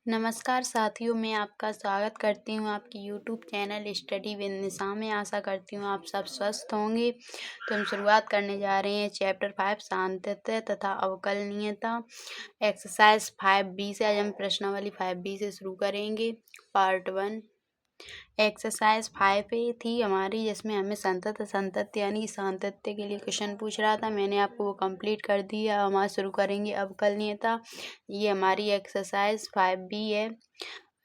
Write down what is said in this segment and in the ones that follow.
नमस्कार साथियों, मैं आपका स्वागत करती हूँ आपके यूट्यूब चैनल स्टडी विद निशा में। आशा करती हूँ आप सब स्वस्थ होंगे। तो हम शुरुआत करने जा रहे हैं चैप्टर 5 सांतत्य तथा अवकलनीयता एक्सरसाइज 5B से। आज हम प्रश्नावली 5B से शुरू करेंगे। पार्ट 1 एक्सरसाइज 5 थी हमारी, जिसमें हमें संतत्य यानी सातत्य के लिए क्वेश्चन पूछ रहा था। मैंने आपको वो कंप्लीट कर दिया। अब हमारा शुरू करेंगे अवकलनीयता। ये हमारी एक्सरसाइज 5B है।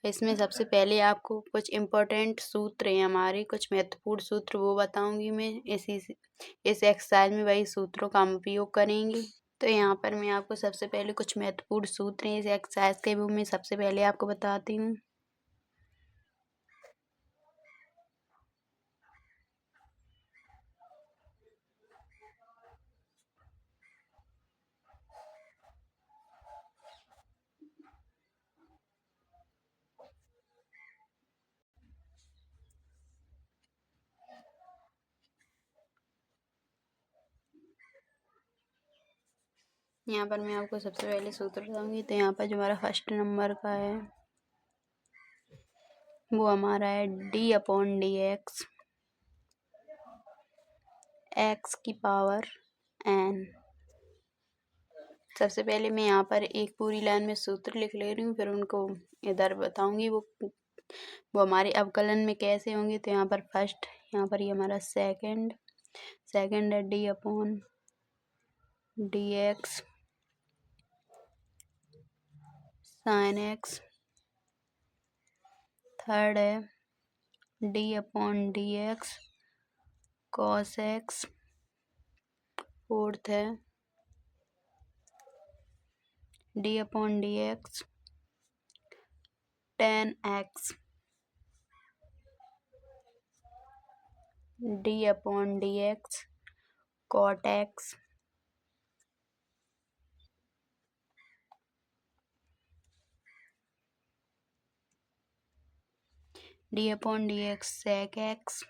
इसमें सबसे पहले आपको कुछ इम्पोर्टेंट सूत्र हैं, हमारे कुछ महत्वपूर्ण सूत्र, वो बताऊंगी मैं। इस एक्सरसाइज में वही सूत्रों का हम उपयोग करेंगे। तो यहाँ पर मैं आपको सबसे पहले कुछ महत्वपूर्ण सूत्र हैं इस एक्सरसाइज के, वो मैं सबसे पहले आपको बताती हूँ। यहाँ पर मैं आपको सबसे पहले सूत्र बताऊंगी। तो यहाँ पर जो हमारा फर्स्ट नंबर का है वो हमारा है d/dx x की पावर n। सबसे पहले मैं यहाँ पर एक पूरी लाइन में सूत्र लिख ले रही हूँ, फिर उनको इधर बताऊंगी वो हमारे अवकलन में कैसे होंगे। तो यहाँ पर फर्स्ट, यहाँ पर ये हमारा सेकंड है d/dx sin x। थर्ड है d/dx cos x। फोर्थ है d/dx tan x। d/dx cot x। d/dx sec x।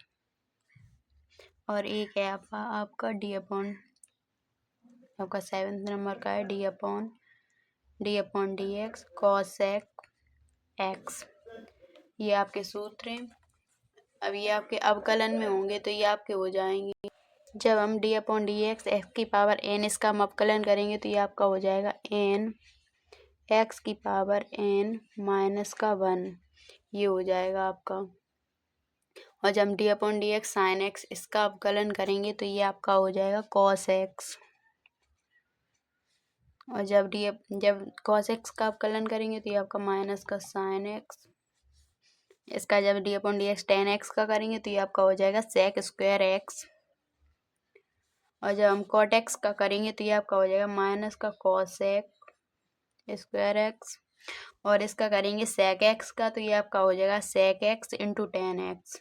और एक है आपका आपका 7th नंबर का है d/dx cosec x। ये आपके सूत्र हैं। अब ये आपके अवकलन में होंगे तो ये आपके हो जाएंगे। जब हम d/dx x की पावर n इसका हम अवकलन करेंगे तो ये आपका हो जाएगा n x की पावर n माइनस का 1। ये हो जाएगा आपका। और जब हम d/dx sin x इसका अवकलन करेंगे तो ये आपका हो जाएगा cos x। और जब cos x का अवकलन करेंगे तो ये आपका माइनस का sin x। इसका जब d/dx tan x का करेंगे तो ये आपका हो जाएगा sec स्क्वायर x। और जब हम cot x का करेंगे तो ये आपका हो जाएगा माइनस का cosec स्क्वायर x। और इसका करेंगे sec x का तो ये आपका हो जाएगा sec x into tan x।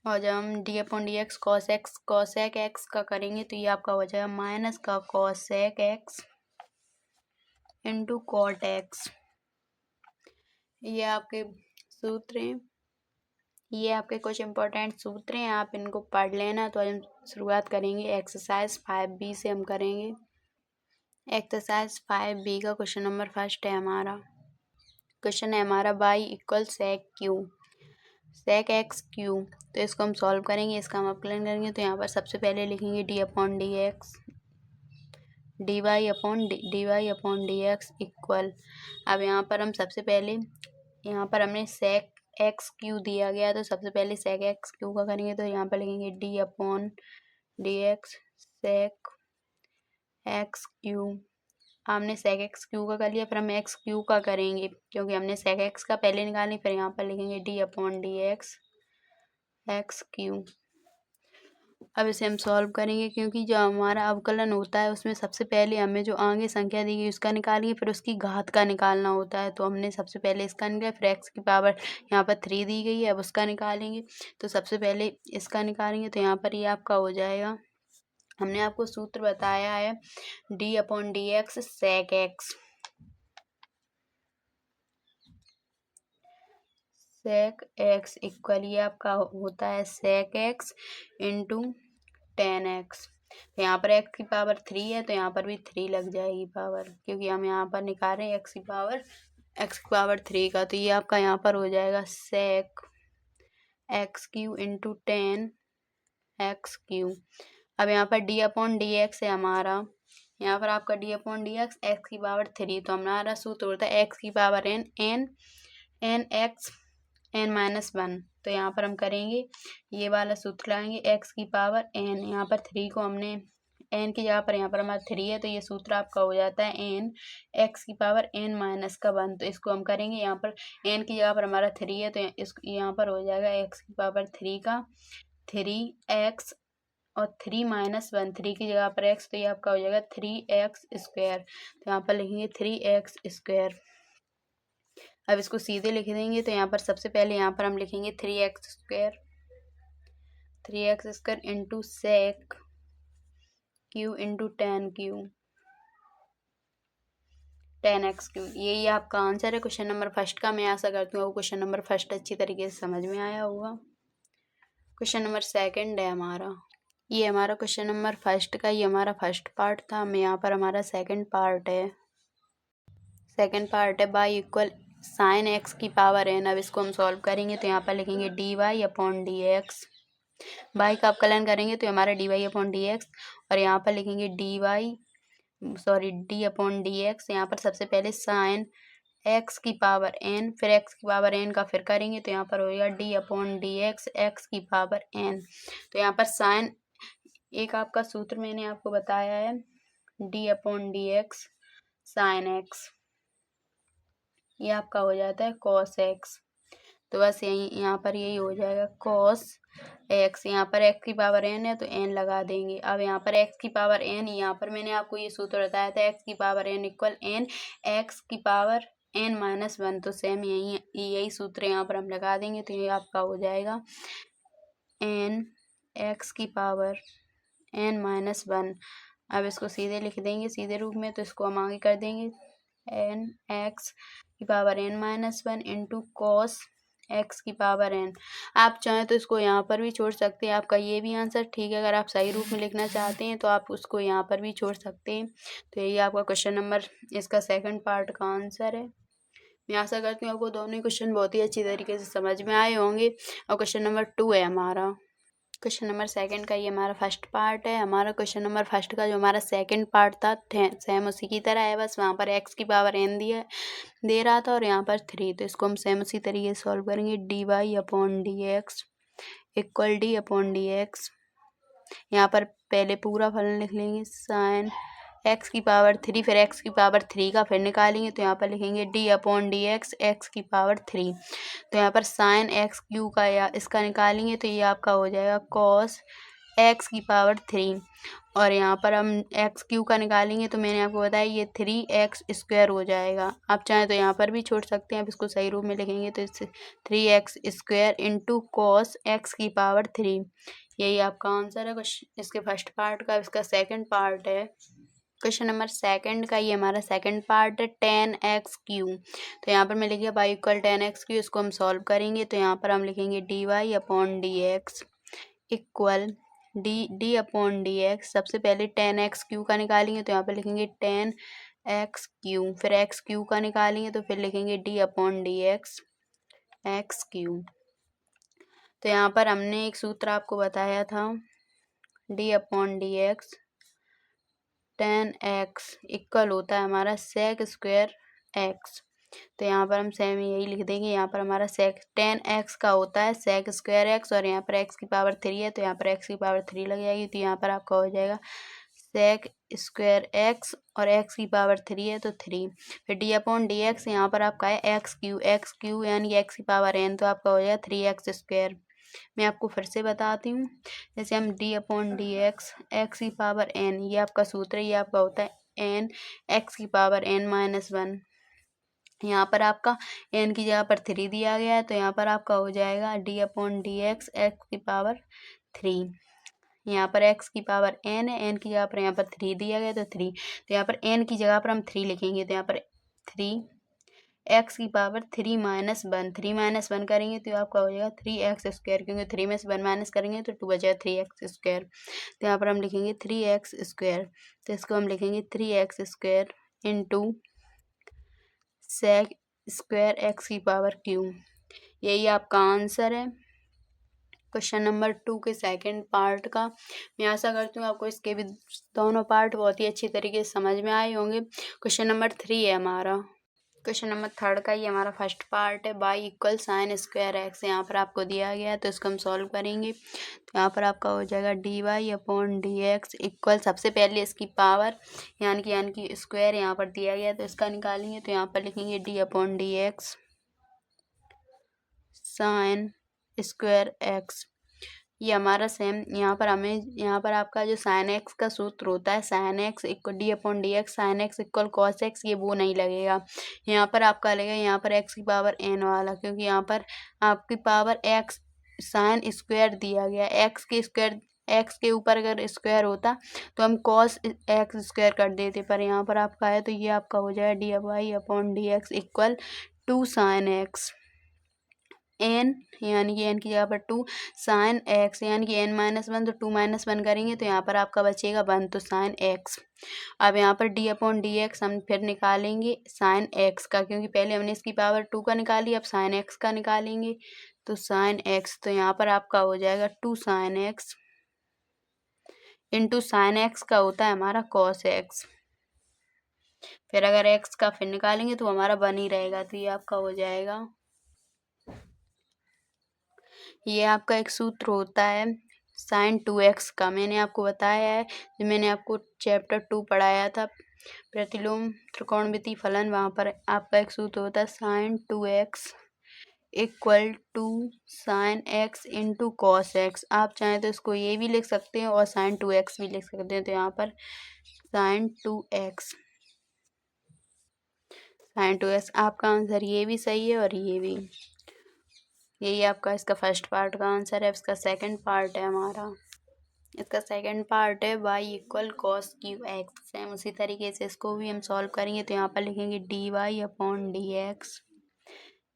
और जब हम d/dx cosec x का करेंगे तो ये आपका हो जाएगा माइनस का cosec x into cot x। ये आपके सूत्र हैं। ये आपके कुछ इम्पोर्टेंट सूत्र हैं, आप इनको पढ़ लेना। तो आज हम शुरुआत करेंगे एक्सरसाइज 5B से। हम करेंगे एक्सरसाइज 5B का क्वेश्चन नंबर फर्स्ट है हमारा। क्वेश्चन है हमारा y equal sec x Q. तो इसको हम सॉल्व करेंगे, इसका हम अवकलन करेंगे। तो यहाँ पर सबसे पहले लिखेंगे d/dx dy/dx इक्वल। अब यहाँ पर हम सबसे पहले, यहाँ पर हमने sec x क्यू दिया गया, तो सबसे पहले sec x क्यू का करेंगे। तो यहाँ पर लिखेंगे d/dx sec x क्यू। हमने sec x क्यू का कर लिया, फिर हम x क्यू का करेंगे क्योंकि हमने sec x का पहले निकाली। फिर यहाँ पर लिखेंगे d/dx x क्यू। अब इसे हम सॉल्व करेंगे, क्योंकि जो हमारा अवकलन होता है उसमें सबसे पहले हमें जो आगे संख्या दी गई उसका निकालिए, फिर उसकी घात का निकालना होता है। तो हमने सबसे पहले इसका निकाला, फिर x की पावर यहाँ पर 3 दी गई है, अब उसका निकालेंगे। तो सबसे पहले इसका निकालेंगे, तो यहाँ पर ये आपका हो जाएगा। हमने आपको सूत्र बताया है d/dx sec x। sec x equal ये आपका होता है sec x into tan x। तो यहाँ पर x की पावर 3 है तो यहाँ पर भी 3 लग जाएगी पावर, क्योंकि हम यहाँ पर निकाल रहे हैं x की पावर 3 का। तो ये आपका यहाँ पर हो जाएगा sec x³ इंटू 10x³। अब यहाँ पर d/dx है हमारा, यहाँ पर आपका d/dx x की पावर 3, तो हमारा सूत्र होता है x की पावर n x n-1। तो यहाँ पर हम करेंगे ये वाला सूत्र लाएंगे x की पावर n, यहाँ पर 3 को हमने n की जगह पर यहाँ पर हमारा 3 है तो ये सूत्र आपका हो जाता है n x की पावर n-1। तो इसको हम करेंगे, यहाँ पर n की जगह पर हमारा 3 है तो यहाँ पर हो जाएगा x की पावर 3 का 3x और 3-1, 3 की जगह पर x, तो ये आपका हो जाएगा 3x²। तो यहाँ पर लिखेंगे 3x²। अब इसको सीधे लिख देंगे तो यहाँ पर सबसे पहले यहाँ पर हम लिखेंगे 3x² into sec q into 10x³। यही आपका आंसर है क्वेश्चन नंबर फर्स्ट का। मैं आशा करती हूँ क्वेश्चन नंबर फर्स्ट अच्छी तरीके से समझ में आया होगा। क्वेश्चन नंबर सेकंड है हमारा, ये हमारा क्वेश्चन नंबर फर्स्ट का ये हमारा फर्स्ट पार्ट था। मैं यहाँ पर हमारा सेकंड पार्ट है बाई इक्वल साइन x की पावर n। अब इसको हम सॉल्व करेंगे तो यहाँ पर लिखेंगे dy/dx, बाई का अवकलन करेंगे तो हमारा dy/dx, और यहाँ पर लिखेंगे d/dx। यहाँ पर सबसे पहले साइन x की पावर n, फिर x की पावर n का फिर करेंगे तो यहाँ पर होगा d/dx x की पावर n। तो यहाँ पर साइन, एक आपका सूत्र मैंने आपको बताया है d/dx साइन x, ये आपका हो जाता है cos x। तो बस यही यहाँ पर यही हो जाएगा cos x। यहाँ पर x की पावर n है तो n लगा देंगे। अब यहाँ पर x की पावर n, यहाँ पर मैंने आपको ये सूत्र बताया था x की power n equal n x की पावर n-1। तो सेम यही सूत्र यहाँ पर हम लगा देंगे तो ये आपका हो जाएगा n x की पावर n-1। अब इसको सीधे लिख देंगे सीधे रूप में, तो इसको हम आगे कर देंगे n x की power n-1 into cos x की पावर n। आप चाहें तो इसको यहाँ पर भी छोड़ सकते हैं, आपका ये भी आंसर ठीक है। अगर आप सही रूप में लिखना चाहते हैं तो आप उसको यहाँ पर भी छोड़ सकते हैं। तो यही आपका क्वेश्चन नंबर इसका सेकंड पार्ट का आंसर है। मैं आशा करती हूँ आपको दोनों ही क्वेश्चन बहुत ही अच्छी तरीके से समझ में आए होंगे। और क्वेश्चन नंबर 2 है हमारा, क्वेश्चन नंबर सेकंड का ये हमारा फर्स्ट पार्ट है। हमारा क्वेश्चन नंबर फर्स्ट का जो हमारा सेकंड पार्ट था सेम उसी की तरह है, बस वहाँ पर x की पावर n दे रहा था और यहाँ पर 3। तो इसको हम सेम उसी तरीके से सॉल्व करेंगे dy/dx इक्वल d/dx। यहाँ पर पहले पूरा फलन लिख लेंगे साइन x की पावर 3, फिर x की पावर 3 का फिर निकालेंगे तो यहाँ पर लिखेंगे d/dx x की पावर 3। तो यहाँ पर साइन x³ का या इसका निकालेंगे तो ये आपका हो जाएगा cos x की पावर 3, और यहाँ पर हम x³ का निकालेंगे तो मैंने आपको बताया ये 3x² हो जाएगा। आप चाहें तो यहाँ पर भी छोड़ सकते हैं। आप इसको सही रूप में लिखेंगे तो इससे 3x² इंटू कॉस x की पावर 3। यही आपका आंसर है इसके फर्स्ट पार्ट का। इसका सेकंड पार्ट है क्वेश्चन नंबर सेकंड का, ये हमारा सेकंड पार्ट है 10x³। तो यहाँ पर मैं लिखिए y इक्वल 10x³, इसको हम सॉल्व करेंगे तो यहाँ पर हम लिखेंगे dy/dx इक्वल d/dx। सबसे पहले 10x³ का निकालेंगे तो यहाँ पर लिखेंगे 10x³, फिर x³ का निकालेंगे तो फिर लिखेंगे d/dx x³। तो यहाँ पर हमने एक सूत्र आपको बताया था d/dx 10x इक्वल होता है हमारा sec² x। तो यहाँ पर हम सेम यही लिख देंगे। यहाँ पर हमारा sec 10x का होता है sec² x, और यहाँ पर x की पावर 3 है तो यहाँ पर x की पावर 3 लग जाएगी। तो यहाँ पर आपका हो जाएगा sec² x, और x की पावर 3 है तो 3, फिर d/dx यहाँ पर आपका है x³ यानी x की पावर n, तो आपका हो जाएगा 3x²। मैं आपको फिर से बताती हूँ, जैसे हम d/dx x की पावर n, ये आपका सूत्र है, ये आपका होता है n x की पावर n-1। यहाँ पर आपका n की जगह पर 3 दिया गया है तो यहाँ पर आपका हो जाएगा d/dx x की पावर 3। यहाँ पर x की पावर n है, n की जगह पर यहाँ पर 3 दिया गया तो 3, तो यहाँ पर n की जगह पर हम 3 लिखेंगे तो यहाँ पर 3 एक्स की पावर 3 - 1, 3 - 1 करेंगे तो आपका हो जाएगा 3x², क्योंकि 3 में से 1 माइनस करेंगे तो 2 बचेगा 3x²। तो यहाँ पर हम लिखेंगे 3x², तो इसको हम लिखेंगे 3x² into sec square x की पावर क्यू। यही आपका आंसर है क्वेश्चन नंबर 2 के सेकंड पार्ट का। मैं आशा करती हूँ आपको इसके भी दोनों पार्ट बहुत ही अच्छी तरीके से समझ में आए होंगे। क्वेश्चन नंबर 3 है हमारा। क्वेश्चन नंबर 3 का ही हमारा फर्स्ट पार्ट है। y = sin²x यहाँ पर आपको दिया गया है, तो इसको हम सॉल्व करेंगे। तो यहाँ पर आपका हो जाएगा dy/dx इक्वल, सबसे पहले इसकी पावर यानी कि स्क्वायर यहाँ पर दिया गया है, तो इसका निकालेंगे। तो यहाँ पर लिखेंगे d/dx sin²x। ये हमारा सेम यहाँ पर आपका जो साइन एक्स का सूत्र होता है, sine x equal d/dx sine x equal cos x, ये वो नहीं लगेगा। यहाँ पर आपका लगेगा यहाँ पर एक्स की पावर n वाला, क्योंकि यहाँ पर आपकी पावर एक्स साइन स्क्वायर दिया गया। एक्स के ऊपर अगर स्क्वायर होता तो हम कॉस x² कर देते, पर यहाँ पर आपका है तो ये आपका हो जाएगा dy/dx equal 2 sin x n, यानी कि n की जगह पर 2 sin x, यानी कि n-1 तो 2 - 1 करेंगे तो यहाँ पर आपका बचेगा 1, तो sin x। अब यहाँ पर d/dx हम फिर निकालेंगे sin x का, क्योंकि पहले हमने इसकी पावर 2 का निकाली, अब sin x का निकालेंगे। तो sin x, तो यहाँ पर आपका हो जाएगा 2 sin x into sin x का होता है हमारा cos x। फिर अगर x का फिर निकालेंगे तो हमारा 1 ही रहेगा, तो ये आपका हो जाएगा। ये आपका एक सूत्र होता है sin 2x का, मैंने आपको बताया है, जो मैंने आपको चैप्टर 2 पढ़ाया था प्रतिलोम त्रिकोणमिति फलन, वहाँ पर आपका एक सूत्र होता है sin 2x equal to sin x into cos x। आप चाहें तो इसको ये भी लिख सकते हैं और sin 2x भी लिख सकते हैं। तो यहाँ पर sin 2x आपका आंसर ये भी सही है और ये भी। यही आपका इसका फर्स्ट पार्ट का आंसर है। इसका सेकंड पार्ट है हमारा। इसका सेकंड पार्ट है y = cos q(x). सेम उसी तरीके से इसको भी हम सॉल्व करेंगे। तो यहाँ पर लिखेंगे dy/dx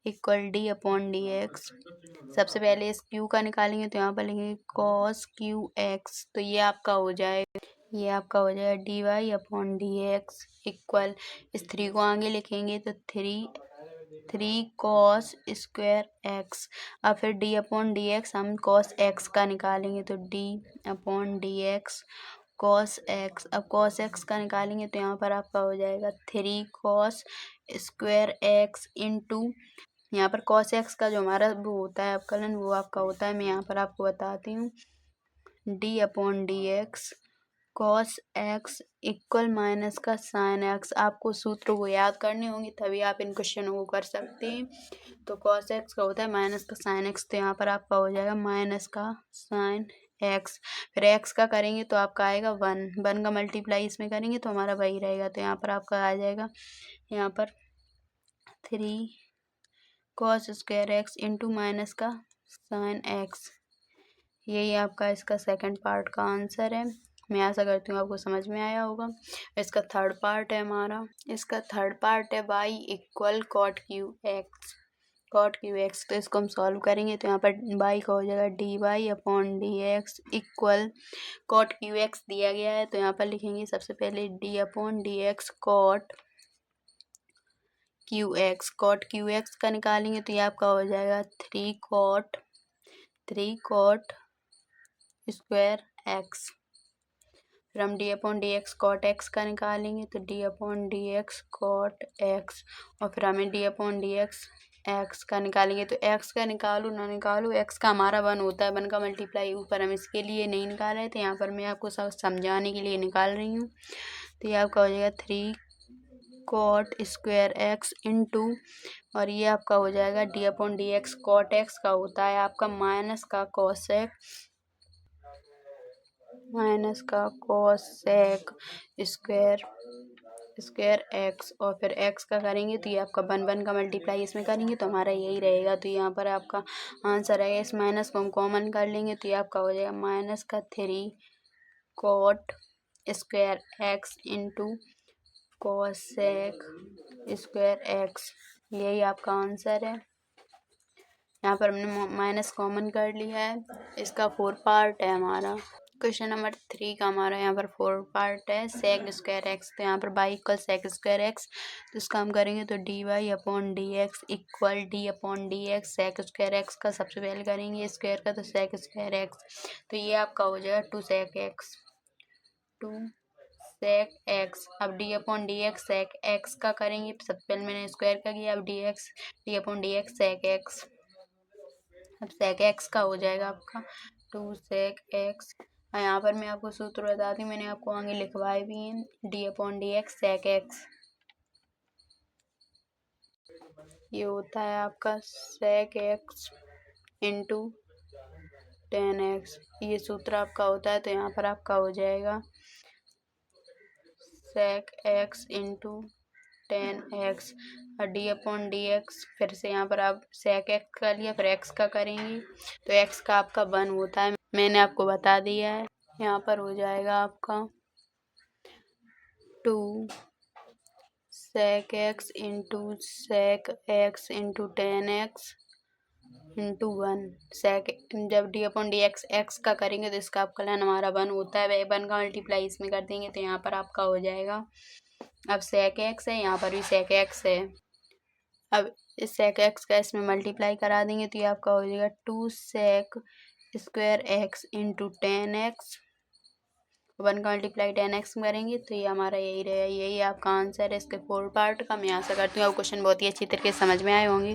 इक्वल d/dx। सबसे पहले इस q का निकालेंगे, तो यहाँ पर लिखेंगे cos qx। तो ये आपका हो जाएगा dy/dx इक्वल, इस 3 को आगे लिखेंगे तो 3 cos स्क्वायर x। अब फिर d/dx हम cos x का निकालेंगे, तो d/dx cos x। अब cos x का निकालेंगे तो यहाँ पर आपका हो जाएगा 3 cos स्क्वायर x इंटू, यहाँ पर cos x का जो हमारा वो होता है अवकलन, वो आपका होता है, मैं यहाँ पर आपको बताती हूँ, d/dx cos x equal minus का sin x। आपको सूत्र को याद करने होंगे, तभी आप इन क्वेश्चनों को कर सकते हैं। तो cos x का होता है माइनस का sin x, तो यहाँ पर आपका हो जाएगा माइनस का sin x। फिर x का करेंगे तो आपका आएगा 1 का मल्टीप्लाई इसमें करेंगे तो हमारा वही रहेगा। तो यहाँ पर आपका आ जाएगा यहाँ पर 3 cos square x into minus का sin x। यही आपका इसका सेकंड पार्ट का आंसर है। मैं आशा करती हूँ आपको समझ में आया होगा। इसका थर्ड पार्ट है हमारा। इसका थर्ड पार्ट है y = cot qx। तो इसको हम सॉल्व करेंगे, तो यहाँ पर y का हो जाएगा dy/dx इक्वल cot qx दिया गया है, तो यहाँ पर लिखेंगे सबसे पहले d/dx cot qx का निकालेंगे तो ये आपका हो जाएगा 3 cot स्क्वायर x। फिर हम d/dx cot x का निकालेंगे तो d/dx cot x, और फिर हमें d/dx x का निकालेंगे तो x का निकालो ना निकालो, x का हमारा 1 होता है, 1 का मल्टीप्लाई ऊपर हम इसके लिए नहीं निकाल रहे थे, यहाँ पर मैं आपको सब समझाने के लिए निकाल रही हूँ। तो ये आपका हो जाएगा 3 cot स्क्वायर x इंटू, और ये आपका हो जाएगा d/dx cot x का होता है आपका माइनस का cosec स्क्वायर x, और फिर x का करेंगे तो ये आपका 1 का मल्टीप्लाई इसमें करेंगे तो हमारा यही रहेगा। तो यहाँ पर आपका आंसर है, इस माइनस को हम कॉमन कर लेंगे तो ये आपका हो जाएगा माइनस का 3 cot square x into cosec square x। यही आपका आंसर है। यहाँ पर हमने माइनस कॉमन कर लिया है। इसका 4 पार्ट है हमारा। क्वेश्चन नंबर 3 का हमारा यहाँ पर 4 पार्ट है। सेक स्क्वायर एक्स, तो यहाँ पर y equal sec square x, तो इसका हम करेंगे तो d Y upon D x equal d upon D x. Sec square x का सबसे पहले करेंगे स्क्वायर का, तो सेक स्क्वायर एक्स, तो ये आपका हो जाएगा 2 सेक एक्स, 2 सेक एक्स। अब d upon D x sec x का करेंगे, सबसे पहले मैंने स्क्वायर का किया, अब d x D upon D x sec x. अब सेक एक्स का हो जाएगा आपका 2 सेक एक्स। यहाँ पर मैं आपको सूत्र बताती हूँ, मैंने आपको आगे लिखवाए भी हैं। D upon D x sec x, ये होता है आपका सेक एक्स इंटू 10x, ये सूत्र आपका होता है। तो यहाँ पर आपका हो जाएगा सेक एक्स इंटू 10x और डी अपॉन डी एक्स, फिर से यहाँ पर आप सेक एक्स का लिया, फिर एक्स का करेंगे तो एक्स का आपका 1 होता है, मैंने आपको बता दिया है। यहाँ पर हो जाएगा आपका 2 sec x into 10x into 1 sec. जब d upon D x x का करेंगे तो इसका आपका लैन हमारा 1 होता है, 1 का मल्टीप्लाई इसमें कर देंगे तो यहाँ पर आपका हो जाएगा। अब सेक एक्स है, यहाँ पर भी सेक एक्स है, अब इस सेक एक्स का इसमें मल्टीप्लाई करा देंगे तो ये आपका हो जाएगा 2 सेक स्क्वायर एक्स इंटू 10x, 1 का मल्टीप्लाई 10x करेंगे तो ये हमारा यही रहेगा। यही आपका आंसर है इसके 4 पार्ट का। मैं आशा करती हूँ अब क्वेश्चन बहुत ही अच्छी तरीके से समझ में आए होंगे।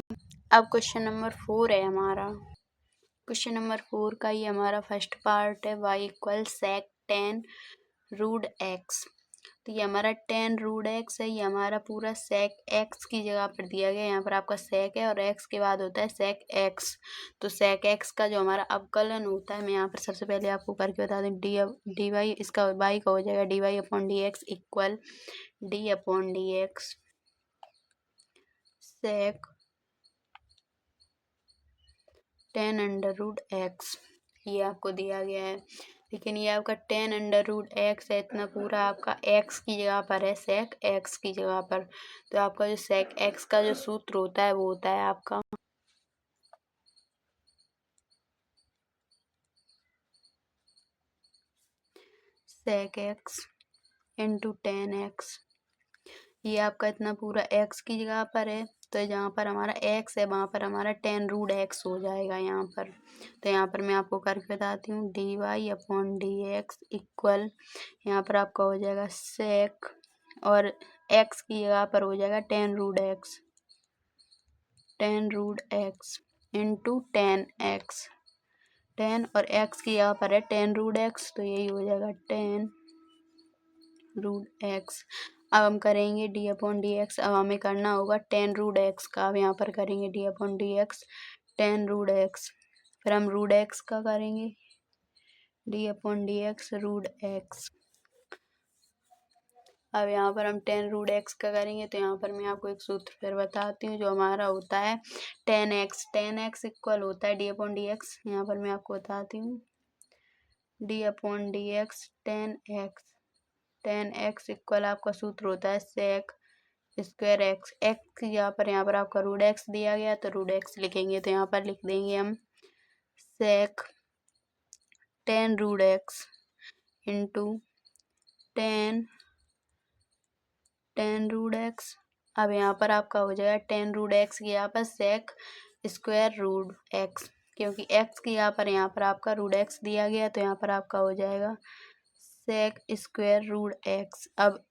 अब क्वेश्चन नंबर 4 है हमारा। क्वेश्चन नंबर 4 का ये हमारा फर्स्ट पार्ट है। y equal sec 10 root x, तो ये हमारा 10 रूट एक्स है, ये हमारा पूरा सेक एक्स की जगह पर दिया गया है। यहाँ पर आपका सेक है और एक्स के बाद होता है सेक एक्स, तो सेक एक्स का जो हमारा अवकलन होता है, मैं यहाँ पर सबसे पहले आपको करके बता दूँ। डी वाई, इसका वाई का हो जाएगा D Y upon D x equal d upon D x sec 10 under root x, ये आपको दिया गया है। लेकिन ये आपका 10 अंडर रूट एक्स है, इतना पूरा आपका एक्स की जगह पर है, सेक एक्स की जगह पर। तो आपका जो सेक एक्स का जो सूत्र होता है वो होता है आपका सेक एक्स इंटू 10x। ये आपका इतना पूरा एक्स की जगह पर है, तो जहाँ पर हमारा एक्स है वहाँ पर हमारा 10 रूट एक्स हो जाएगा यहाँ पर। तो यहाँ पर मैं आपको करके बताती हूँ, d Y upon D x equal, यहाँ पर आपका हो जाएगा सेक और एक्स की जगह पर हो जाएगा 10 root x, 10 root x into 10x, 10 और एक्स की जगह पर है 10 रूट एक्स, तो यही हो जाएगा 10 रूट एक्स। अब हम करेंगे डी अपॉन डी एक्स, अब हमें करना होगा 10 रूट एक्स का। अब यहाँ पर करेंगे d upon D x 10 root x, फिर हम रूट एक्स का करेंगे d upon D x root x. अब यहाँ पर हम 10 रूट एक्स का करेंगे तो यहाँ पर मैं आपको एक सूत्र फिर बताती हूँ जो हमारा होता है 10x, 10x इक्वल होता है डी अपॉन डी एक्स। यहाँ पर मैं आपको बताती हूँ D upon D x 10x, 10x equal आपका सूत्र होता है सेक स्क्वायर एक्स, एक्स की जगह पर यहाँ पर आपका रूट एक्स दिया गया तो रूट एक्स लिखेंगे, तो यहाँ पर लिख देंगे हम sec 10 root x into 10 root x. अब यहाँ पर आपका हो जाएगा 10 रूट एक्स की यहाँ पर सेक स्क्वायर रूट एक्स, क्योंकि एक्स की यहाँ पर आपका रूट एक्स दिया गया तो यहाँ पर आपका हो जाएगा सेक स्क्वायर रूट एक्स। अब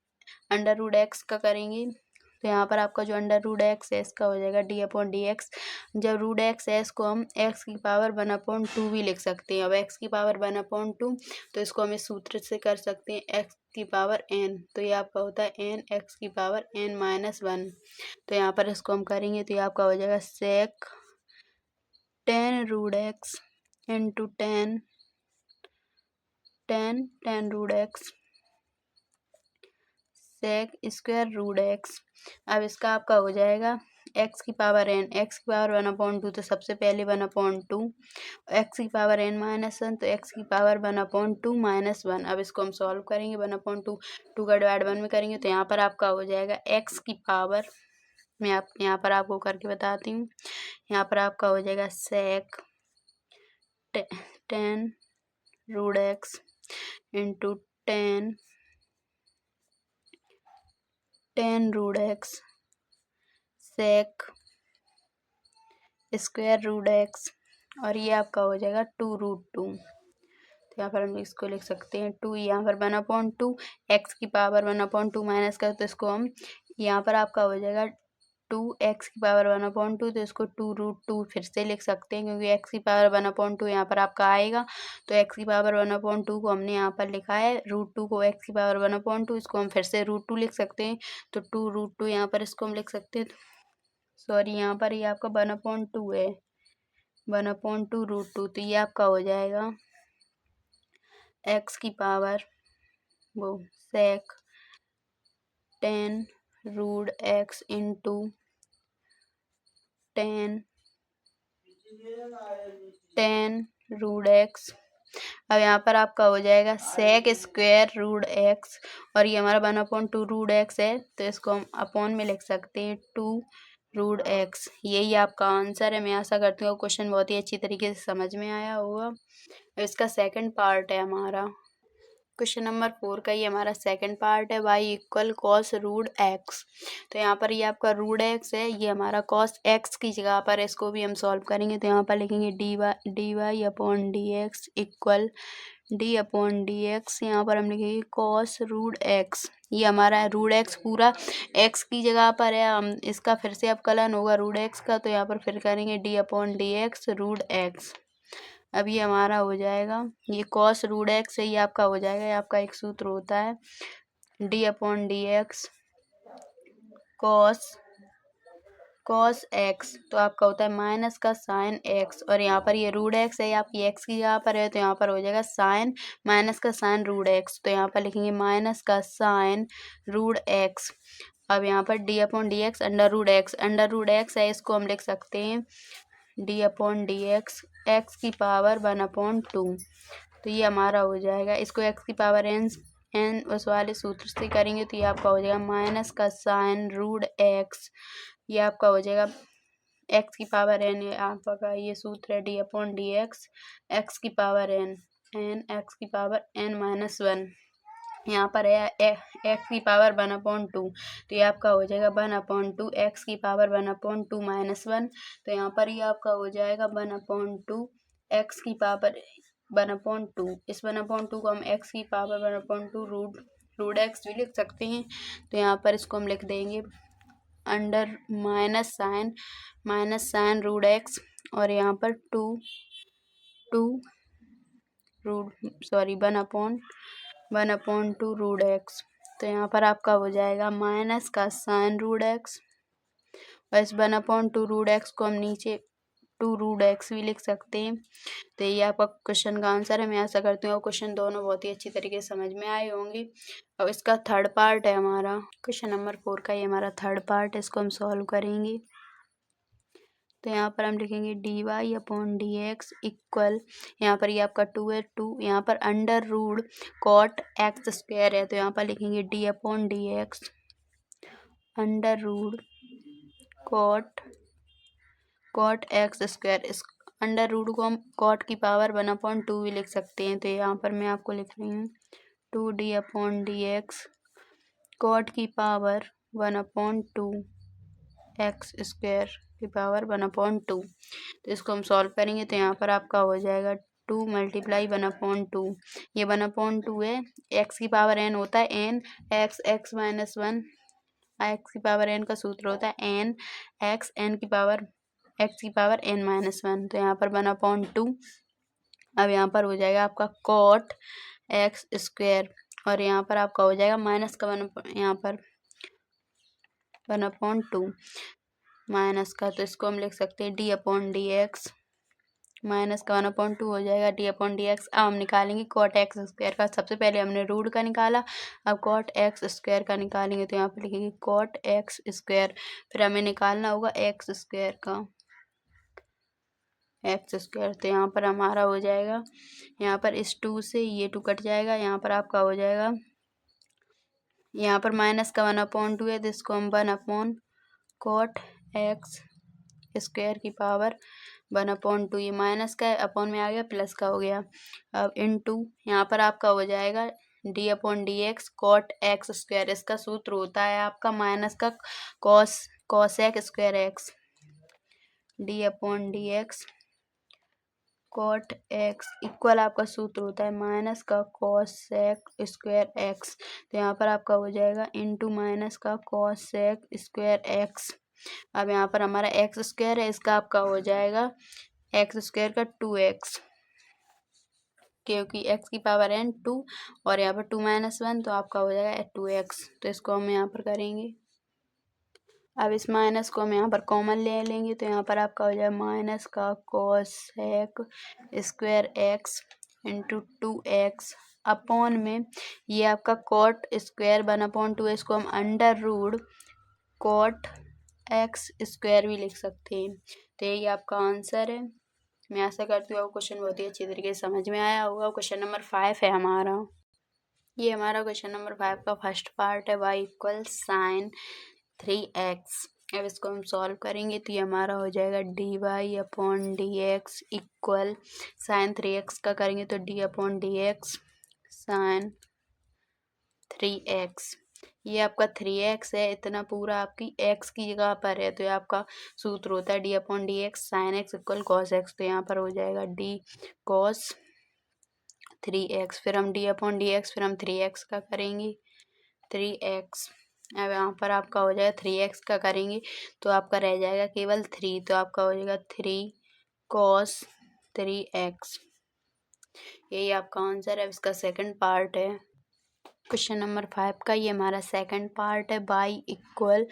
अंडर रूट एक्स का करेंगे तो यहाँ पर आपका जो अंडर रूट एक्स है इसका हो जाएगा डी अपॉन डी एक्स। जब रूट एक्स है इसको हम एक्स की पावर 1/2 भी लिख सकते हैं। अब एक्स की पावर 1/2 तो इसको हम इस सूत्र से कर सकते हैं एक्स की पावर n, तो ये आपका होता है n एक्स की पावर n-1। तो यहाँ पर इसको हम करेंगे तो ये आपका हो जाएगा sec 10 root x into 10 root x sec square root x. अब इसका आपका हो जाएगा एक्स की पावर n, एक्स की पावर 1/2 तो सबसे पहले 1/2, एक्स की पावर n-1 तो एक्स की पावर 1/2 -1। अब इसको हम सॉल्व करेंगे 1/2, 2 का डिवाइड 1 में करेंगे तो यहाँ पर आपका हो जाएगा एक्स की पावर मैं यहाँ पर आपको करके बताती हूँ। यहाँ पर आपका हो जाएगा sec 10 root x into 10 root x sec square root x, और ये आपका हो जाएगा 2√2। तो यहाँ पर हम इसको लिख सकते हैं 2, यहाँ पर 1/2 एक्स की पावर 1/2 माइनस कर, तो इसको हम यहाँ पर आपका हो जाएगा 2 एक्स की पावर 1/2, तो इसको 2√2 फिर से लिख सकते हैं, क्योंकि एक्स की पावर 1/2 यहाँ पर आपका आएगा। तो एक्स की पावर 1/2 को हमने यहाँ पर लिखा है, √2 को एक्स की पावर 1/2, इसको हम फिर से √2 लिख सकते हैं। तो 2√2 यहाँ पर इसको हम लिख सकते हैं, सॉरी यहाँ पर ये आपका 1/2 है, 1/2 √2, तो ये आपका हो जाएगा एक्स की पावर वो sec 10 root x into 10 root x. अब यहाँ पर आपका हो जाएगा सेक स्क्वायर रूट एक्स, और ये हमारा 1/2 रूट एक्स है, तो इसको हम अपॉन में लिख सकते हैं 2 रूट एक्स। यही आपका आंसर है। मैं आशा करती हूँ क्वेश्चन बहुत ही अच्छी तरीके से समझ में आया होगा। इसका सेकंड पार्ट है हमारा क्वेश्चन नंबर 4 का, ये हमारा सेकंड पार्ट है, y equal cos root x. तो यहाँ पर ये आपका रूट एक्स है, ये हमारा कॉस एक्स की जगह पर है, इसको भी हम सॉल्व करेंगे। तो यहाँ पर लिखेंगे d Y upon D x equal d upon D x, यहाँ पर हम लिखेंगे कॉस रूट एक्स। ये हमारा रूट एक्स पूरा एक्स की जगह पर है, हम इसका फिर से अवकलन होगा रूट एक्स का, तो यहाँ पर फिर करेंगे d upon D x root x. अब ये हमारा हो जाएगा, ये कॉस रूट एक्स है, ये आपका हो जाएगा, ये आपका एक सूत्र होता है d upon D x cos x, तो आपका होता है माइनस का साइन एक्स, और यहाँ पर ये रूट एक्स है, आपकी एक्स की जगह पर है, तो यहाँ पर हो जाएगा साइन माइनस का साइन रूट एक्स, तो यहाँ पर लिखेंगे माइनस का साइन रूट एक्स। अब यहाँ पर d upon D x under root x है, इसको हम लिख सकते हैं डी अपॉन डी एक्स की पावर 1/2, तो ये हमारा हो जाएगा। इसको एक्स की पावर एन उस वाले सूत्र से करेंगे, तो ये आपका हो जाएगा माइनस का साइन रूट एक्स, ये आपका हो जाएगा एक्स की पावर एन, आपका ये सूत्र है डी अपॉन डी एक्स की पावर एन एक्स की पावर n माइनस 1, यहाँ पर है एक्स की पावर 1/2, तो ये आपका हो जाएगा 1/2 एक्स की पावर 1/2 माइनस 1, तो यहाँ पर ये आपका हो जाएगा 1/2 एक्स की पावर 1/2। इस 1/2 को हम एक्स की पावर 1/2 रूट एक्स भी लिख सकते हैं, तो यहाँ पर इसको हम लिख देंगे under minus sine root x, और यहाँ पर 1/2 रूट एक्स, तो यहाँ पर आपका हो जाएगा माइनस का साइन रूट एक्स, और इस 1/2 रूट एक्स को हम नीचे 2 रूट एक्स भी लिख सकते हैं। तो ये आपका क्वेश्चन का आंसर है। मैं आशा करती हूँ क्वेश्चन दोनों बहुत ही अच्छी तरीके से समझ में आए होंगे। अब इसका थर्ड पार्ट है हमारा क्वेश्चन नंबर 4 का, ये हमारा थर्ड पार्ट है, इसको हम सॉल्व करेंगे। तो यहाँ पर हम लिखेंगे d Y upon D x equal, यहाँ पर ये आपका 2 है, 2 यहाँ पर under root cot x square है, तो यहाँ पर लिखेंगे d upon D x under root cot x square. इस अंडर रूट को हम कॉट की पावर 1/2 भी लिख सकते हैं, तो यहाँ पर मैं आपको लिख रही हूँ 2d upon D x cot की पावर 1/2 एक्स स्क्वायर की पावर 1/2। तो इसको हम सॉल्व करेंगे, तो यहाँ पर आपका हो जाएगा 2 × 1/2, ये 1/2 है, एक्स की पावर n होता है n x माइनस 1, एक्स की पावर n का सूत्र होता है n x एक्स की पावर n माइनस 1, तो यहाँ पर 1/2। अब यहाँ पर हो जाएगा आपका कॉट एक्स स्क्वायर, और यहाँ पर आपका हो जाएगा माइनस का यहाँ पर 1/2 माइनस का, तो इसको हम लिख सकते हैं d upon D x minus का 1/2 हो जाएगा डी अपॉन डी एक्स। अब हम निकालेंगे कॉट एक्स स्क्वायर का, सबसे पहले हमने रूट का निकाला, अब कॉट एक्स स्क्वायर का निकालेंगे, तो यहाँ पर लिखेंगे कॉट एक्स स्क्वायर, फिर हमें निकालना होगा एक्स स्क्वायर का एक्स स्क्वायर, तो यहाँ पर हमारा हो जाएगा, यहाँ पर इस 2 से ये 2 कट जाएगा, यहाँ पर आपका हो जाएगा, यहाँ पर माइनस का 1/2 है, तो इसको हम 1/ कॉट एक्स स्क्वायर की पावर 1/2। ये माइनस का है, अपॉन में आ गया, प्लस का हो गया। अब इनटू यहाँ पर आपका हो जाएगा d/dx कॉट एक्स स्क्वायर। इसका सूत्र होता है आपका माइनस का cos x square x. d/dx cot x equal आपका सूत्र होता है माइनस का कॉसेक स्क्वायर एक्स। तो यहाँ पर आपका हो जाएगा इनटू माइनस का कॉसेक स्क्वायर एक्स। अब यहाँ पर हमारा एक्स स्क्वायर है, इसका आपका हो जाएगा एक्स स्क्वायर का 2x, क्योंकि x की पावर n 2 और यहाँ पर 2 - 1 तो आपका हो जाएगा 2x। तो इसको हम यहाँ पर करेंगे। अब इस माइनस को हम यहाँ पर कॉमन ले लेंगे, तो यहाँ पर आपका हो जाएगा माइनस का cosec square x into 2x upon में ये आपका कॉट स्क्वायर 1/2। इसको हम under root cot x square भी लिख सकते हैं। तो यही आपका आंसर है। मैं आशा करती हूँ आपको क्वेश्चन बहुत ही अच्छी तरीके से समझ में आया होगा। क्वेश्चन नंबर 5 है हमारा। ये हमारा क्वेश्चन नंबर 5 का फर्स्ट पार्ट है, y इक्वल साइन 3x। अब इसको हम सॉल्व करेंगे तो ये हमारा हो जाएगा dy/dx इक्वल साइन 3x का करेंगे तो d/dx साइन 3x। ये आपका 3x है, इतना पूरा आपकी x की जगह पर है, तो ये आपका सूत्र होता है d/dx sine x equal cos x। तो यहाँ पर हो जाएगा d cos 3x, फिर हम d/dx फिर हम 3x का करेंगे 3x। अब यहाँ पर आपका हो जाएगा 3x का करेंगे तो आपका रह जाएगा केवल 3, तो आपका हो जाएगा 3 cos 3x। यही आपका आंसर है। इसका सेकंड पार्ट है क्वेश्चन नंबर 5 का। ये हमारा सेकंड पार्ट है, y equal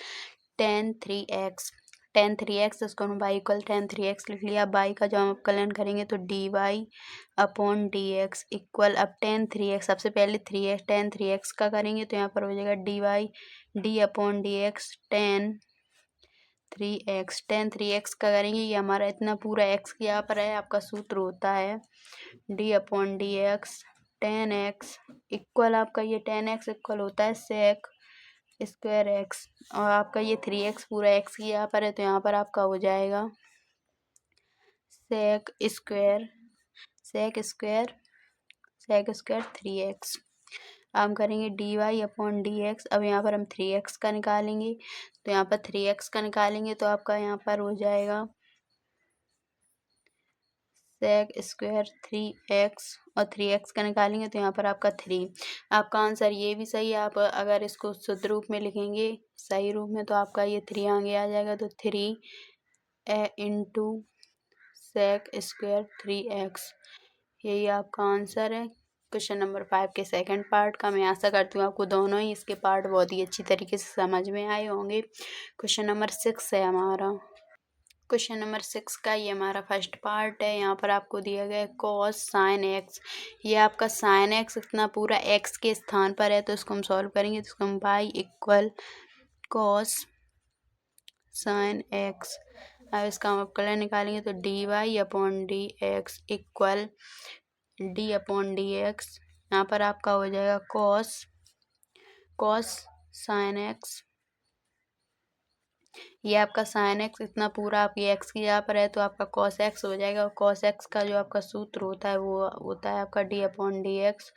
tan 3x। tan 3x इसको हम y इक्वल tan 3x लिख लिया। y का जो हम अवकलन करेंगे तो dy/dx इक्वल अब tan 3x सबसे पहले 3x tan 3x का करेंगे तो यहाँ पर हो जाएगा d/dx tan 3x। tan 3x का करेंगे, ये हमारा इतना पूरा x की यहाँ पर है, आपका सूत्र होता है d/dx tan x इक्वल आपका ये tan x इक्वल होता है sec स्क्वायर एक्स। और आपका ये 3x पूरा x की यहाँ पर है, तो यहाँ पर आपका हो जाएगा sec स्क्वायर 3x। हम करेंगे dy/dx। अब यहाँ पर हम 3x का निकालेंगे, तो यहाँ पर 3x का निकालेंगे तो आपका यहाँ पर हो जाएगा sec स्क्वायर 3x और 3x का निकालेंगे तो यहाँ पर आपका 3। आपका आंसर ये भी सही है। आप अगर इसको शुद्ध रूप में लिखेंगे सही रूप में तो आपका ये 3 आगे आ जाएगा, तो 3 इंटू sec स्क्वायर 3x। यही आपका आंसर है क्वेश्चन नंबर 5 के सेकंड पार्ट का। मैं आशा करती हूँ आपको दोनों ही इसके पार्ट बहुत ही अच्छी तरीके से समझ में आए होंगे। क्वेश्चन नंबर 6 है हमारा। क्वेश्चन नंबर 6 का ये हमारा फर्स्ट पार्ट है। यहाँ पर आपको दिया गया है cos sin x। ये आपका sin x इतना पूरा x के स्थान पर है, तो इसको हम सॉल्व करेंगे तो इसको हम y equal cos sin x। अब इसका हम अवकलन निकालेंगे तो dy/dx इक्वल d/dx। यहाँ पर आपका हो जाएगा cos sin x। ये आपका sin x इतना पूरा आपकी x की यहाँ पर है, तो आपका cos x हो जाएगा। और cos x का जो आपका सूत्र होता है वो होता है आपका d/dx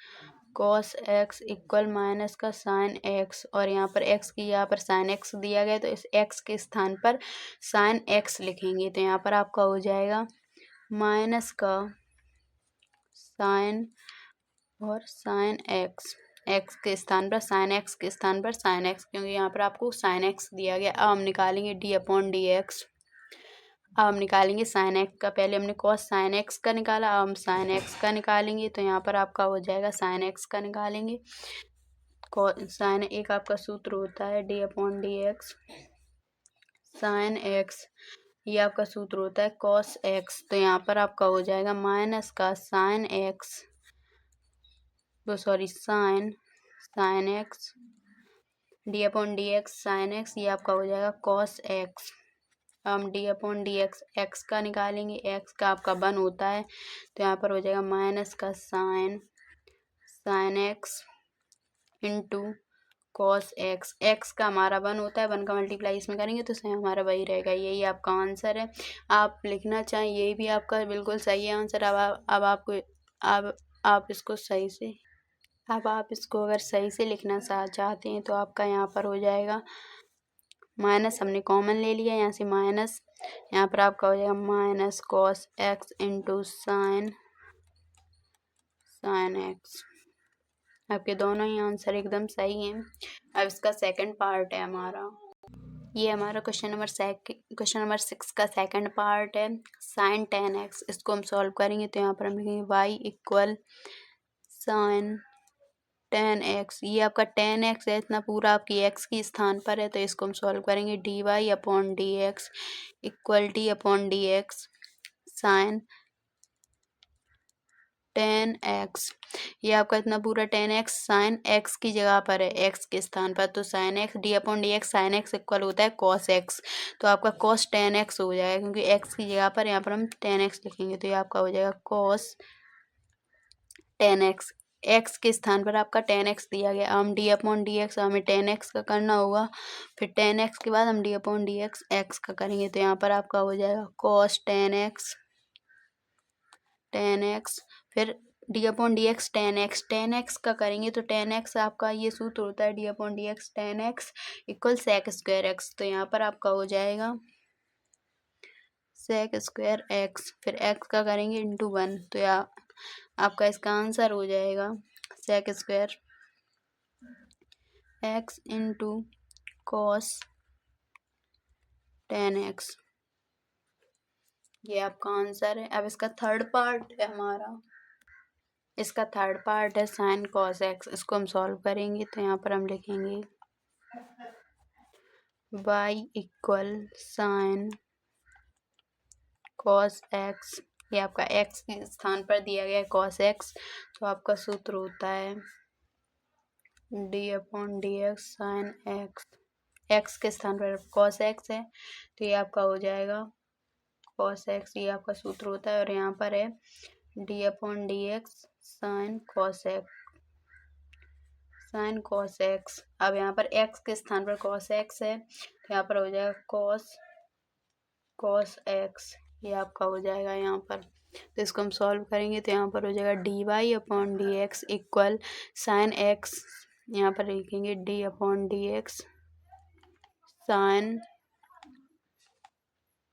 cos x equal minus का sin x। और यहाँ पर x की यहाँ पर sin x दिया गया, तो इस x के स्थान पर sin x लिखेंगे, तो यहाँ पर आपका हो जाएगा माइनस का sin और sin x। x के स्थान पर sin x के स्थान पर sin x, क्योंकि यहाँ पर आपको sin x दिया गया। अब हम निकालेंगे d/dx। अब हम निकालेंगे sin x का। पहले हमने cos sin x का निकाला, अब हम sin x का निकालेंगे, तो यहाँ पर आपका हो जाएगा sin x का निकालेंगे। sin एक आपका सूत्र होता है d/dx sin x। ये आपका सूत्र होता है cos x। तो यहाँ पर आपका हो जाएगा माइनस का sin x sin x d/dx sin x। ये आपका हो जाएगा cos x। हम d/dx x का निकालेंगे, x का आपका 1 होता है, तो यहाँ पर हो जाएगा माइनस का sin x into cos x, x का हमारा 1 होता है, 1 का मल्टीप्लाई इसमें करेंगे तो सेम हमारा वही रहेगा। यही आपका आंसर है। आप लिखना चाहें ये भी आपका बिल्कुल सही है आंसर। अब आपको अब आप इसको सही से अब आप इसको अगर सही से लिखना चाहते हैं तो आपका यहाँ पर हो जाएगा माइनस, हमने कॉमन ले लिया यहाँ से माइनस, यहाँ पर आपका हो जाएगा minus cos x into sine x. आपके दोनों ही आंसर एकदम सही हैं। अब इसका सेकंड पार्ट है हमारा, ये हमारा क्वेश्चन नंबर 6 का सेकंड पार्ट है, साइन 10x। इसको हम सॉल्व करेंगे तो यहाँ पर हम लिखेंगे y इक्वल साइन 10x। ये आपका 10x है, इतना पूरा आपकी x की स्थान पर है, तो इसको हम सॉल्व करेंगे dy upon D x equal d upon D x sine 10x। ये आपका इतना पूरा 10x साइन x की जगह पर है, x के स्थान पर, तो sine x d upon D x sine x equal होता है कॉस x। तो आपका कॉस 10x हो जाएगा, क्योंकि x की जगह पर यहाँ पर हम 10x लिखेंगे, तो ये आपका हो जाएगा कॉस 10x। x के स्थान पर आपका 10x दिया गया, हम डी अपॉन डी एक्स हमें 10x का करना होगा, फिर 10x के बाद हम D upon D x x का करेंगे, तो यहाँ पर आपका हो जाएगा कॉस 10x फिर D upon D x 10x का करेंगे, तो 10x आपका ये सूत्र होता है d upon D x 10x equal sec square x. तो यहाँ पर आपका हो जाएगा सेक स्क्वायर एक्स, फिर x का करेंगे इंटू 1, तो आपका इसका आंसर हो जाएगा sec square x into cos 10x। ये आपका आंसर है। अब इसका थर्ड पार्ट है हमारा, इसका थर्ड पार्ट है साइन कॉस एक्स। इसको हम सॉल्व करेंगे तो यहाँ पर हम लिखेंगे y equal sine cos x. ये आपका x के स्थान पर दिया गया है कॉस एक्स, तो आपका सूत्र होता है d upon D x sine x. x के स्थान पर कॉस एक्स है, तो ये आपका हो जाएगा कॉस एक्स, ये आपका सूत्र होता है, और यहाँ पर है d upon D x sine cos x. अब यहाँ पर x के स्थान पर cos x है, तो यहाँ पर हो जाएगा cos x। ये आपका हो जाएगा यहाँ पर, तो इसको हम सॉल्व करेंगे तो यहाँ पर हो जाएगा D Y upon D x equal sine x, यहाँ पर लिखेंगे d upon D x sine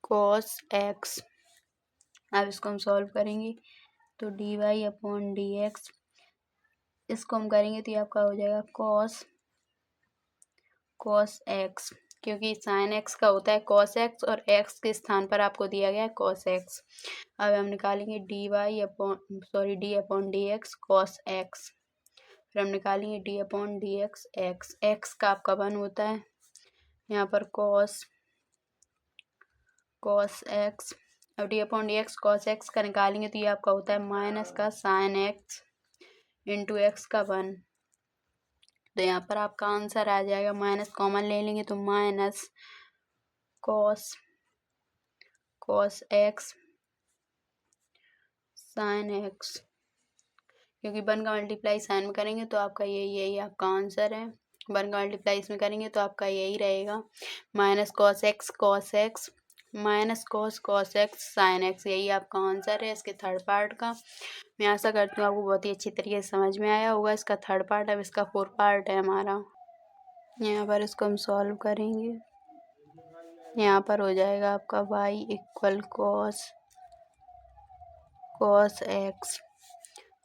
cos x। अब इसको हम सॉल्व करेंगे तो d Y upon D x, इसको हम करेंगे तो ये आपका हो जाएगा cos x, क्योंकि sin x का होता है cos x और x के स्थान पर आपको दिया गया है cos x। अब हम निकालेंगे D upon D x cos x, फिर हम निकालेंगे D upon D x x का आपका 1 होता है, यहाँ पर cos x। अब d upon D x cos x का निकालेंगे तो ये आपका होता है माइनस का sin x इंटू एक्स का 1, तो यहाँ पर आपका आंसर आ जाएगा, माइनस कॉमन ले लेंगे तो minus cos x sin x, क्योंकि 1 का मल्टीप्लाई साइन में करेंगे तो आपका यही आपका आंसर है। 1 का मल्टीप्लाई इसमें करेंगे तो आपका यही रहेगा minus cos x minus cos x sin x। यही आपका आंसर है इसके थर्ड पार्ट का। मैं आशा करती हूँ आपको बहुत ही अच्छी तरीके से समझ में आया होगा इसका थर्ड पार्ट। अब इसका फोर्थ पार्ट है हमारा, यहाँ पर इसको हम सॉल्व करेंगे, यहाँ पर हो जाएगा आपका y इक्वल cos x।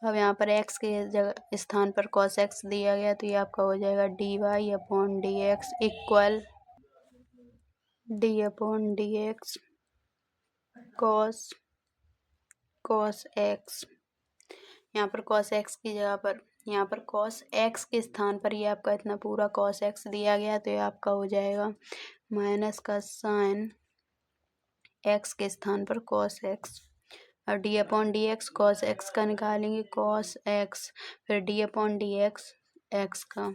अब यहाँ पर x के जगह स्थान पर cos x दिया गया, तो ये आपका हो जाएगा D Y upon D x equal d upon D x cos x। यहाँ पर cos x की जगह पर, यहाँ पर cos x के स्थान पर ये आपका इतना पूरा cos x दिया गया, तो ये आपका हो जाएगा माइनस का sin x के स्थान पर cos x। और D upon D x cos x का निकालेंगे cos x, फिर D upon D x x का,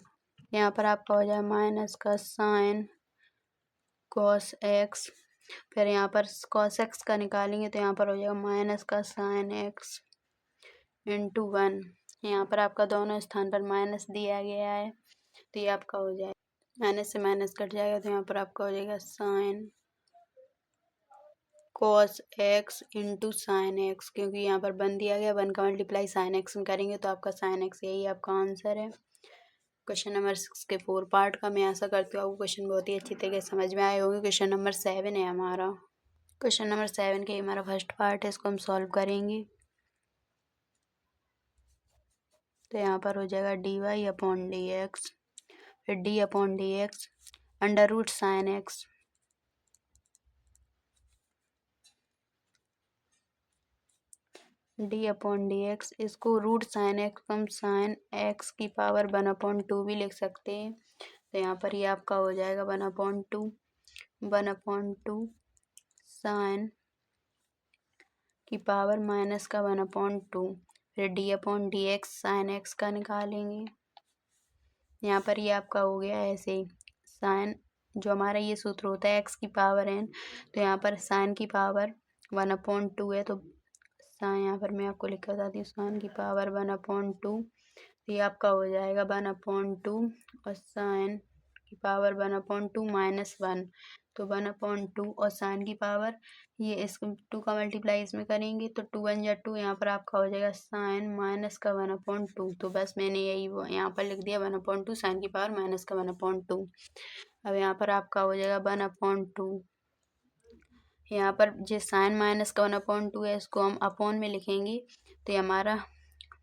यहाँ पर आपका हो जाए माइनस का sin cos x, फिर यहाँ पर cos x का निकालेंगे तो यहाँ पर हो जाएगा माइनस का sin x इंटू 1। यहाँ पर आपका दोनों स्थान पर माइनस दिया गया है, तो ये आपका हो जाएगा, माइनस से माइनस कट जाएगा तो यहाँ पर आपका हो जाएगा sine cos x into sine x, क्योंकि यहाँ पर 1 दिया गया, 1 का मल्टीप्लाई साइन एक्स में करेंगे तो आपका साइन एक्स, यही आपका आंसर है। क्वेश्चन नंबर 6 के 4 पार्ट का मैं आशा करती हूँ आपको क्वेश्चन बहुत ही अच्छी तरीके से समझ में आए होंगे। क्वेश्चन नंबर 7 है हमारा। क्वेश्चन नंबर 7 के हमारा फर्स्ट पार्ट है, इसको हम सॉल्व करेंगे। तो यहाँ पर हो जाएगा D Y upon D X, फिर D upon D x under root sine X, D upon D x, इसको रूट साइन एक्स कम साइन एक्स की पावर 1/2 भी लिख सकते हैं। तो यहाँ पर ये आपका हो जाएगा 1/2 साइन की पावर माइनस का 1/2, फिर D upon D x sine x का निकालेंगे। यहाँ पर ये आपका हो गया ऐसे ही, साइन जो हमारा ये सूत्र होता है एक्स की पावर एन, तो यहाँ पर साइन की पावर 1/2 है, तो साइन यहाँ पर मैं आपको लिख कर बताती हूँ, साइन की पावर 1/2, ये आपका हो जाएगा 1/2 और साइन की पावर 1/2 -1, तो 1/2 और साइन की पावर ये इस 2 का मल्टीप्लाई इसमें करेंगे तो 2 1 जा 2, यहाँ पर आपका हो जाएगा साइन माइनस का 1/2, तो बस मैंने यही यहाँ पर लिख दिया 1/2 साइन की पावर माइनस का 1/2। अब यहाँ पर आपका हो जाएगा 1/2, यहाँ पर जो साइन माइनस का 1/2 है इसको हम अपॉन में लिखेंगे, तो ये हमारा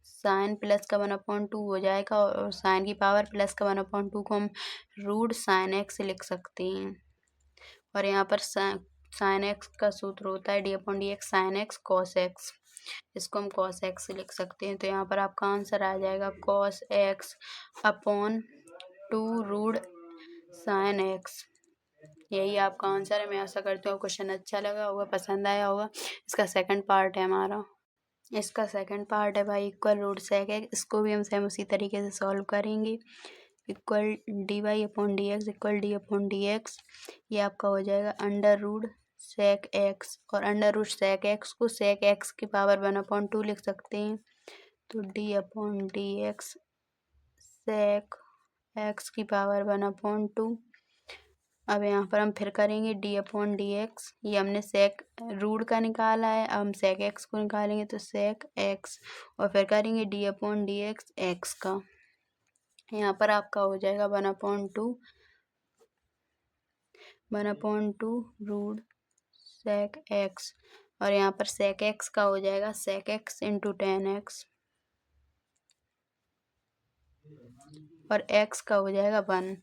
साइन प्लस का 1/2 हो जाएगा और साइन की पावर प्लस का 1/2 को हम रूट साइन एक्स लिख सकते हैं। और यहाँ पर साइन एक्स का सूत्र होता है d upon D x sine x cos x, इसको हम कॉस एक्स लिख सकते हैं। तो यहाँ पर आपका आंसर आ जाएगा cos x upon 2 root sine x, यही आपका आंसर है। मैं आशा करती हूँ क्वेश्चन अच्छा लगा होगा, पसंद आया होगा। इसका सेकंड पार्ट है हमारा, इसका सेकंड पार्ट है भाई इक्वल रूट सेक एक्स, इसको भी हम सेम उसी तरीके से सॉल्व करेंगे। Equal d Y upon D x equal d upon D x, ये आपका हो जाएगा अंडर रूट सेक एक्स, और अंडर रूट सेक एक्स को सेक एक्स की पावर 1/2 लिख सकते हैं, तो d upon D x sec x की पावर 1/2। अब यहाँ पर हम फिर करेंगे डी अपॉन डी एक्स, ये हमने सेक रूट का निकाला है, अब हम सेक एक्स को निकालेंगे तो सेक एक्स, और फिर करेंगे d upon D x x का, यहाँ पर आपका हो जाएगा 1/2 रूट सेक एक्स, और यहाँ पर सेक एक्स का हो जाएगा sec x into ten x, और एक्स का हो जाएगा 1,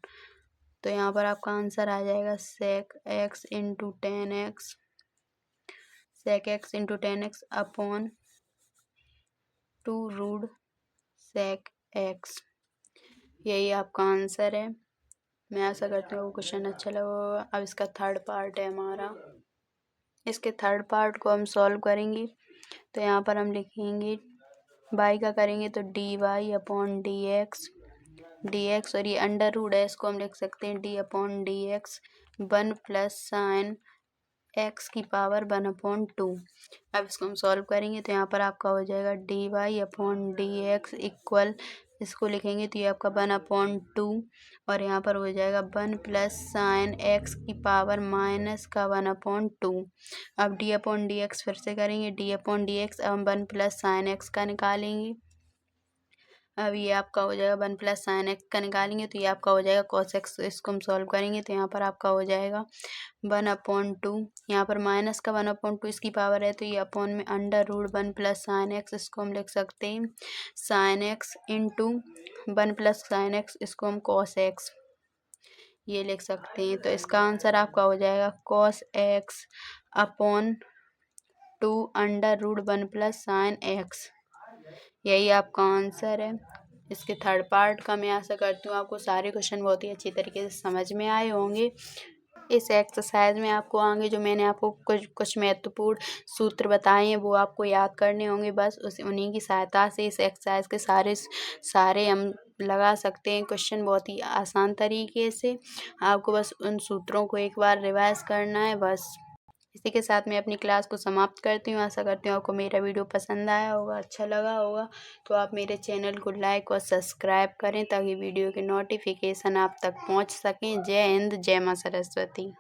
तो यहाँ पर आपका आंसर आ जाएगा sec x into ten x, sec x into ten x upon 2 root sec x, यही आपका आंसर है। मैं आशा करती हूँ क्वेश्चन अच्छा लगा होगा। अब इसका थर्ड पार्ट है हमारा, इसके थर्ड पार्ट को हम सॉल्व करेंगे। तो यहाँ पर हम लिखेंगे वाई का करेंगे तो d Y upon D x, और ये अंडर रूट है, इसको हम लिख सकते हैं d upon D x 1 plus sine X की पावर 1/2। अब इसको हम सॉल्व करेंगे तो यहाँ पर आपका हो जाएगा D Y upon D x equal, इसको लिखेंगे तो ये आपका 1/2, और यहाँ पर हो जाएगा 1 प्लस साइन एक्स की पावर माइनस का 1/2। अब डी अपॉन डी एक्स फिर से करेंगे, डी अपॉन डी एक्स, अब हम 1 प्लस साइन एक्स का निकालेंगे। अब ये आपका हो जाएगा 1 प्लस साइन एक्स का निकालेंगे तो ये आपका हो जाएगा कॉस एक्स, इसको हम सॉल्व करेंगे तो यहाँ पर आपका हो जाएगा 1/2, यहाँ पर माइनस का 1/2 इसकी पावर है, तो ये अपॉन में under root 1 plus sine x, इसको हम लिख सकते हैं sine x into 1 plus sine x, इसको हम कॉस एक्स ये लिख सकते हैं। तो इसका आंसर आपका हो जाएगा cos x upon 2 under root 1 plus sine x, यही आपका आंसर है। इसके थर्ड पार्ट का मैं आशा करती हूँ आपको सारे क्वेश्चन बहुत ही अच्छी तरीके से समझ में आए होंगे। इस एक्सरसाइज में आपको आगे जो मैंने आपको कुछ महत्वपूर्ण सूत्र बताए हैं वो आपको याद करने होंगे, बस उन्हीं की सहायता से इस एक्सरसाइज के सारे हम लगा सकते हैं क्वेश्चन बहुत ही आसान तरीके से। आपको बस उन सूत्रों को एक बार रिवाइज करना है बस। इसी के साथ मैं अपनी क्लास को समाप्त करती हूँ। आशा करती हूँ आपको मेरा वीडियो पसंद आया होगा, अच्छा लगा होगा। तो आप मेरे चैनल को लाइक और सब्सक्राइब करें ताकि वीडियो के नोटिफिकेशन आप तक पहुँच सकें। जय हिंद, जय माँ सरस्वती।